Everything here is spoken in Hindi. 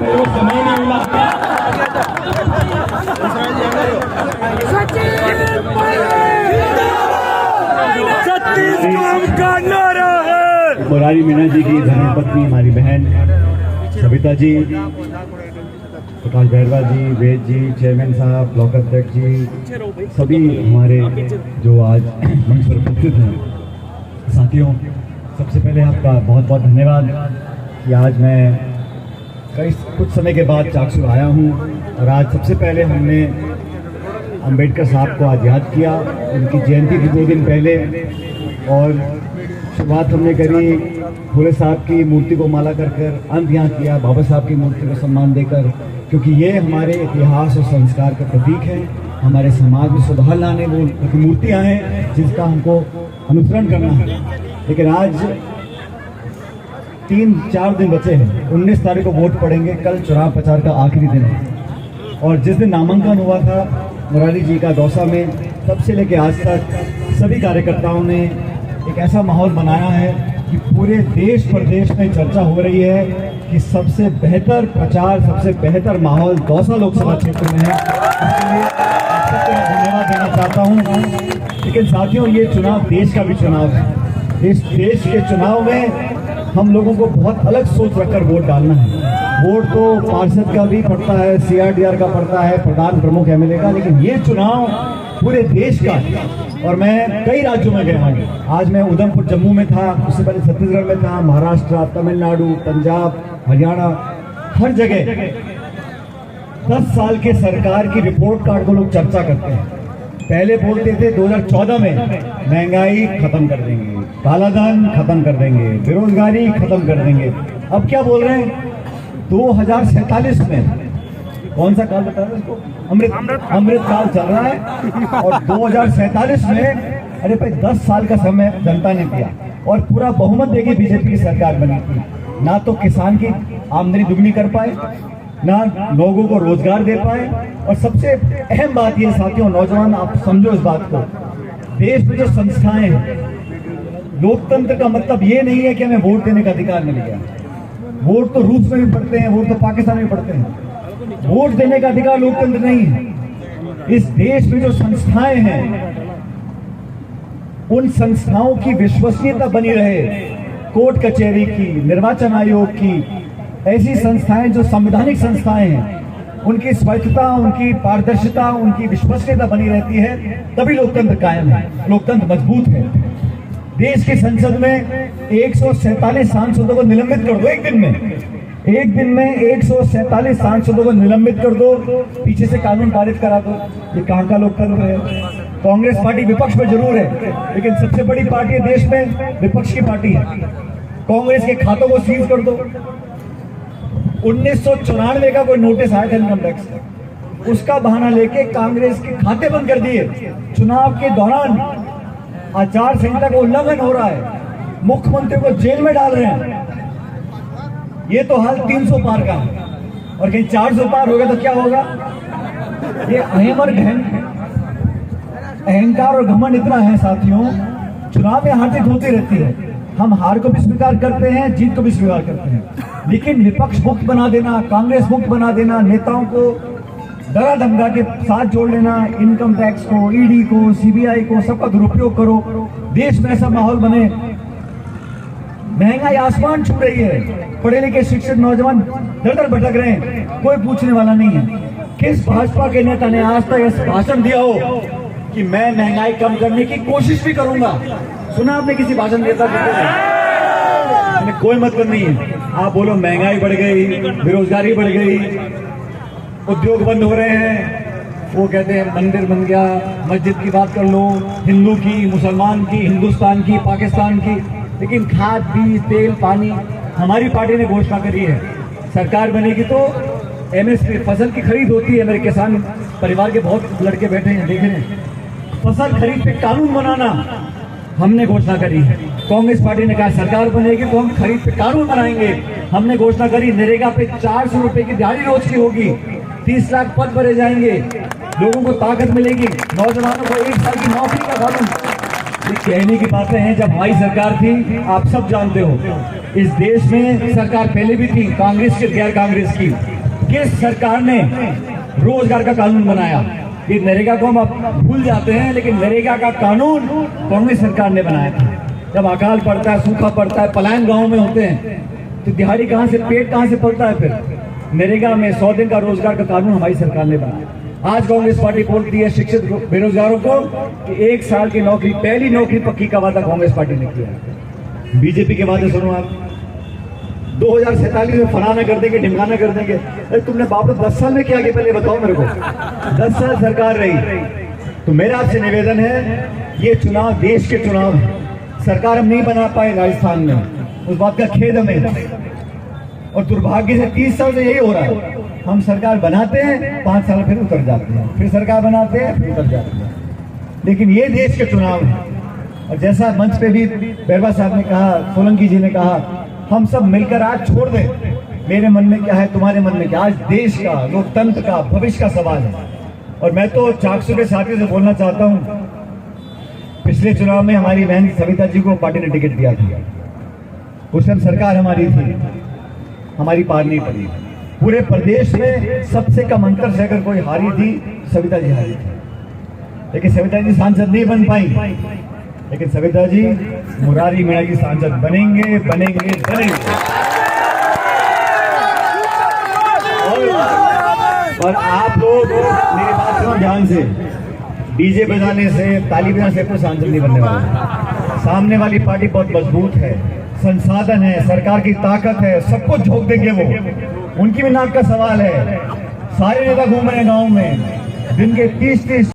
मेरे को समय नहीं मिला। छत्तीसगढ़ का नारा है। मुरारी मीना जी की धर्मपत्नी हमारी बहन सविता जी, प्रकाश बैरवा जी, वेद जी, चेयरमैन साहब, ब्लॉक अध्यक्ष जी, सभी हमारे जो आज मंच पर उपस्थित हैं साथियों, सबसे पहले आपका बहुत बहुत धन्यवाद कि आज मैं कुछ समय के बाद चाकसू आया हूँ। और आज सबसे पहले हमने अंबेडकर साहब को आज याद किया, उनकी जयंती थी 2 दिन पहले, और शुरुआत हमने करी फुले साहब की मूर्ति को माला कर अंत यहाँ किया बाबा साहब की मूर्ति को सम्मान देकर, क्योंकि ये हमारे इतिहास और संस्कार का प्रतीक है। हमारे समाज में सुधार लाने वो मूर्तियाँ हैं जिसका हमको अनुसरण करना है। लेकिन आज 3-4 दिन बचे हैं, 19 तारीख को वोट पड़ेंगे, कल चुनाव प्रचार का आखिरी दिन है। और जिस दिन नामांकन हुआ था मुरारी जी का दौसा में, तब से लेकर आज तक सभी कार्यकर्ताओं ने एक ऐसा माहौल बनाया है कि पूरे देश प्रदेश में चर्चा हो रही है कि सबसे बेहतर प्रचार, सबसे बेहतर माहौल दौसा लोकसभा क्षेत्र में है। इसके लिए आप सबको मैं धन्यवाद देना चाहता हूँ। लेकिन साथियों, ये चुनाव देश का भी चुनाव है। इस देश के चुनाव में हम लोगों को बहुत अलग सोच रखकर वोट डालना है। वोट तो पार्षद का भी पड़ता है, CRDR का पड़ता है, प्रधान प्रमुख MLA का, लेकिन ये चुनाव पूरे देश का है। और मैं कई राज्यों में गया हूँ। आज मैं उधमपुर जम्मू में था, उससे पहले छत्तीसगढ़ में था, महाराष्ट्र, तमिलनाडु, पंजाब, हरियाणा, हर जगह 10 साल के सरकार की रिपोर्ट कार्ड को लोग चर्चा करते हैं। पहले बोलते थे 2014 में महंगाई खत्म कर देंगे, कालाधन खत्म कर देंगे, बेरोजगारी खत्म कर देंगे। अब क्या बोल रहे हैं? 2047 में, कौन सा काल बता रहे हैं इसको? अमृत काल चल रहा है। और 2047 में, अरे भाई 10 साल का समय जनता ने दिया और पूरा बहुमत देगी बीजेपी की सरकार बनी थी। ना तो किसान की आमदनी दुगनी कर पाए, ना लोगों को रोजगार दे पाए। और सबसे अहम बात यह साथियों, नौजवान आप समझो इस बात को, देश में जो संस्थाएं हैं, लोकतंत्र का मतलब ये नहीं है कि हमें वोट देने का अधिकार मिल गया। वोट तो रूस में भी पढ़ते हैं, वोट तो पाकिस्तान में भी पढ़ते हैं। वोट देने का अधिकार लोकतंत्र नहीं है। इस देश में जो संस्थाएं हैं, उन संस्थाओं की विश्वसनीयता बनी रहे, कोर्ट कचहरी की, निर्वाचन आयोग की, ऐसी संस्थाएं जो संवैधानिक संस्थाएं हैं, उनकी स्वच्छता, उनकी पारदर्शिता, उनकी विश्वसनीयता बनी रहती है, तभी लोकतंत्र कायम है, लोकतंत्र मजबूत है। देश की संसद में 147 सांसदों को निलंबित कर दो एक दिन में 147 सांसदों को निलंबित कर दो, पीछे से कानून पारित करा दो। ये कहाँ का लोकतंत्र है? कांग्रेस पार्टी विपक्ष में जरूर है, लेकिन सबसे बड़ी पार्टी देश में विपक्ष की पार्टी है। कांग्रेस के खातों को सीज कर दो। 1994 का कोई नोटिस आया था इनकम टैक्स, उसका बहाना लेके कांग्रेस के खाते बंद कर दिए। चुनाव के दौरान आचार संहिता का उल्लंघन हो रहा है, मुख्यमंत्री को जेल में डाल रहे हैं। ये तो हाल 300 पार का है, और कहीं 400 पार होगा तो क्या होगा? ये अहंकार और घमंड इतना है साथियों, चुनाव में हार जीत होती रहती है। हम हार को भी स्वीकार करते हैं, जीत को भी स्वीकार करते हैं, लेकिन विपक्ष मुक्त बना देना, कांग्रेस मुक्त बना देना, नेताओं को डरा धमका के साथ जोड़ लेना, इनकम टैक्स को, ED को, CBI को, सबका दुरुपयोग करो, देश में ऐसा माहौल बने। महंगाई आसमान छू रही है, पढ़े लिखे शिक्षित नौजवान दर भटक रहे हैं, कोई पूछने वाला नहीं है। किस भाजपा के नेता ने आज तक ऐसा भाषण दिया हो कि मैं महंगाई कम करने की कोशिश भी करूंगा? सुना आपने किसी भाषण देता? कोई मतलब नहीं है। आप बोलो महंगाई बढ़ गई, बेरोजगारी बढ़ गई, उद्योग बंद हो रहे हैं, वो कहते हैं मंदिर बन गया, मस्जिद की बात कर लो, हिंदू की, मुसलमान की, हिंदुस्तान की, पाकिस्तान की। लेकिन खाद, बीज, तेल, पानी, हमारी पार्टी ने घोषणा करी है, सरकार बनेगी तो MSP फसल की खरीद होती है। मेरे किसान परिवार के बहुत लड़के बैठे हैं, देख रहे हैं, फसल खरीद पे कानून बनाना हमने घोषणा करी है। कांग्रेस पार्टी ने कहा सरकार बनेगी तो हम खरीद पे कानून बनाएंगे, हमने घोषणा करी। नरेगा पे 400 रुपए की दिहाड़ी रोज की होगी, 30 लाख पद भरे जाएंगे, लोगों को ताकत मिलेगी, नौजवानों को 1 साल की नौकरी का कानून। ये कहने की बातें हैं, जब हमारी सरकार थी, आप सब जानते हो, इस देश में सरकार पहले भी थी, कांग्रेस की, गैर कांग्रेस की। किस सरकार ने रोजगार का कानून बनाया? ये नरेगा को हम अब भूल जाते हैं, लेकिन नरेगा का कानून कांग्रेस सरकार ने बनाया था। जब अकाल पड़ता है, सूखा पड़ता है, पलायन गांव में होते हैं, तो दिहाड़ी कहाँ से, पेट कहाँ से पलता है? फिर नरेगा में 100 दिन का रोजगार का कानून हमारी सरकार ने बनाया। आज कांग्रेस पार्टी बोलती है शिक्षित बेरोजगारों को कि 1 साल की नौकरी, पहली नौकरी पक्की का वादा कांग्रेस पार्टी ने किया। बीजेपी के वादे सुनो आप, 2047 में फलाना कर देंगे, ढिमकाना कर देंगे। अरे तुमने बाप 10 साल में क्या किया पहले बताओ मेरे को। 10 साल सरकार रही। तो मेरा आपसे निवेदन है, ये चुनाव देश के चुनाव है। सरकार हम नहीं बना पाए राजस्थान में, उस बात का खेद हमें, और दुर्भाग्य से 30 साल से यही हो रहा है। हम सरकार बनाते हैं, 5 साल फिर उतर जाते हैं, फिर सरकार बनाते हैं, फिर उतर जाते हैं। लेकिन ये देश के चुनाव है। और जैसा मंच पे भी बैरवा साहब ने कहा, सोलंकी जी ने कहा, हम सब मिलकर आज छोड़ दें मेरे मन में क्या है, तुम्हारे मन में क्या। आज देश का, लोकतंत्र का, भविष्य का सवाल है। और मैं तो चाकसू के साथियों से बोलना चाहता हूँ, पिछले चुनाव में हमारी बहन सविता जी को पार्टी ने टिकट दिया था। उस टाइम सरकार हमारी थी, हमारी पार नहीं पड़ी। पूरे प्रदेश में सबसे कम अंतर से अगर कोई हारी थी, सविता जी हारी थी। लेकिन सविता जी सांसद नहीं बन पाई, लेकिन सविता जी मुरारी मीणा की सांसद बनेंगे, बनेंगे, बनेंगे। और आप लोग मेरी बात सुनो ध्यान से, डीजे बजाने से, ताली बजाने से कोई सांसद नहीं बनने वाला। सामने वाली पार्टी बहुत मजबूत है, संसाधन है, सरकार की ताकत है, सब कुछ झोंक देंगे वो। उनकी भी नाक का सवाल है। सारे नेता घूम रहे हैं गाँव में, दिन के 30-30